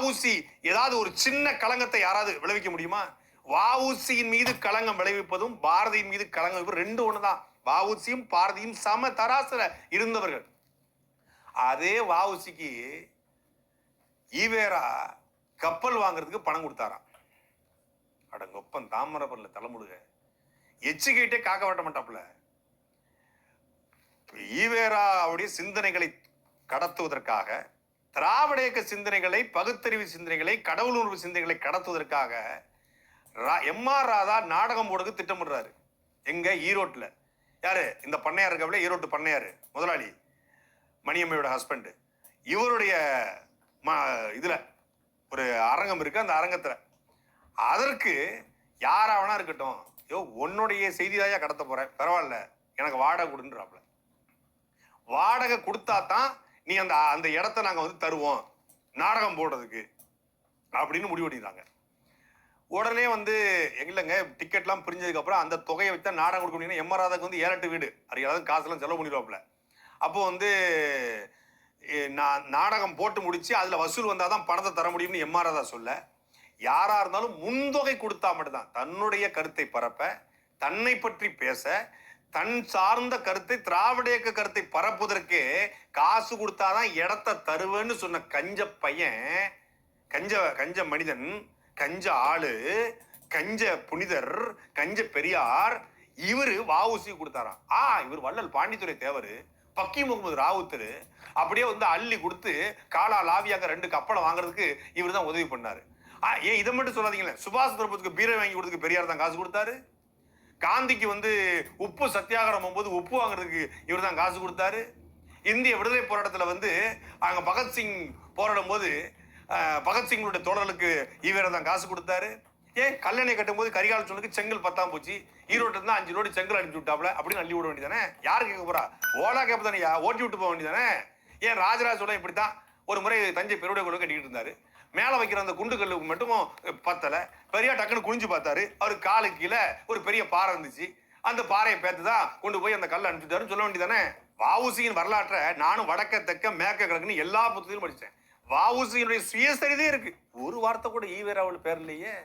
வஉசி ஏதாவது ஒரு சின்ன களங்கத்தை யாராவது விளைவிக்க முடியுமா? வஉசியின் மீது களங்கம் விளைவிப்பதும் பாரதியின் மீது களங்கம் ரெண்டு ஒண்ணுதான். வஉசியும் பாரதியும் சம தராசுல இருந்தவர்கள். அதே வஉசிக்கு ஈவேரா கப்பல் வாங்குறதுக்கு பணம் கொடுத்தாராம். அடங்கொப்பன் தாமரபரல தலைமுழுக எச்சுக்கிட்டே காக்க வட்ட மாட்டாப்புல. ஈவேராவுடைய சிந்தனைகளை கடத்துவதற்காக, திராவிட இயக்க சிந்தனைகளை, பகுத்தறிவு சிந்தனைகளை, கடவுளுணர்வு சிந்தனைகளை கடத்துவதற்காக எம்.ஆர். ராதா நாடகம் போடுறதுக்கு திட்டமிடுறாரு. எங்க? ஈரோட்டில். யாரு? இந்த பண்ணையார் இருக்கவில்லை, ஈரோட்டு பண்ணையார் முதலாளி மணியம்மையோட ஹஸ்பண்ட். இவருடைய இதுல ஒரு அரங்கம் இருக்கு. அந்த அரங்கத்துல அதற்கு யாராவனா இருக்கட்டும், யோ உன்னுடைய செய்திதாயா கடத்த போறேன், பரவாயில்ல எனக்கு வாடகை கொடுன்றாப்ல. வாடகை கொடுத்தா தான் நீ அந்த அந்த இடத்த நாங்க வந்து தருவோம் நாடகம் போடுறதுக்கு அப்படின்னு முடிவு பண்ணிடுறாங்க. உடனே வந்து இல்லைங்க, டிக்கெட்லாம் பிரிஞ்சதுக்கு அப்புறம் அந்த தொகையை வச்சா நாடகம் கொடுக்க முடியும். எம்.ஆர். ராதாக்கு வந்து 7-8 வீடு, அது ஏதாவது காசுலாம் செலவு பண்ணிடுவாப்புல. அப்போ வந்து நான் நாடகம் போட்டு முடிச்சு அதுல வசூல் வந்தாதான் பணத்தை தர முடியும்னு எம்.ஆர். ராதா சொல்ல, யாரா இருந்தாலும் முன்தொகை கொடுத்தா மட்டும்தான் தன்னுடைய கருத்தை பரப்ப, தன்னை பற்றி பேச, தன் சார்ந்த கருத்தை, திராவிட இயக்க கருத்தை பரப்புவதற்கு காசு கொடுத்தாதான் இடத்தை தருவேன்னு சொன்ன கஞ்ச பையன், கஞ்ச மனிதன், கஞ்ச ஆளு, கஞ்ச புனிதர், கஞ்ச பெரியார், இவரு வஉசி கொடுத்தாராம். இவர் வள்ளல் பாண்டித்துரை தேவர், பக்கி முகமது ராவுத்தர் அப்படியே வந்து அள்ளி கொடுத்து காலா லாவியாக 2 கப்பலை வாங்குறதுக்கு இவர் தான் உதவி பண்ணாரு. ஏன் இதை மட்டும் சொல்லாதீங்களே, சுபாஷ் சந்திரபோஸுக்கு பீரை வாங்கி கொடுத்துக்கு பெரியார் தான் காசு கொடுத்தாரு. காந்திக்கு வந்து உப்பு சத்தியாகிரகம் போகும்போது உப்பு வாங்குறதுக்கு இவர் தான் காசு கொடுத்தாரு. இந்திய விடுதலை போராட்டத்தில் வந்து அங்க பகத்சிங் போராடும் போது பகத்சிங்களுடைய தோழர்களுக்கு ஈவேரா தான் காசு கொடுத்தாரு. ஏன் கல்லணை கட்டும் போது கரிகால சோழனுக்கு செங்கல் 10 போச்சு, ஈரோட்டில் தான் 5 லோடு செங்கல் அனுப்பி விட்டாப்ல அப்படின்னு அள்ளி விட வேண்டியதானே? யாரு கேட்க போறா? ஓலா கேப் தானேயா, ஓட்டி விட்டு போக வேண்டியதானே? ஏன் ராஜராஜ சோழன் இப்படித்தான் ஒரு முறை தஞ்சை பெருவுடைய கோவில் கட்டிக்கிட்டு இருந்தாரு. மேல வைக்கிற அந்த குண்டுக்கல்லுக்கு மட்டும் பத்தல, பெரிய டக்குன்னு குனிஞ்சு பார்த்தாரு, அவரு காலுக்கு கீழே ஒரு பெரிய பாறை இருந்துச்சு, அந்த பாறையை பேத்துதான் கொண்டு போய் அந்த கல்லை அனுப்பிச்சுட்டாருன்னு சொல்ல வேண்டியதானே? வஉசியின் வரலாற்றை நானும் வடக்க தெக்க மேற்க கிழக்குன்னு எல்லா புத்தகத்திலும் படிச்சேன். வஉசியினுடைய சுயசரிதே இருக்கு. ஒரு வார்த்தை கூட ஈவேராவோட பேர் இல்லையே.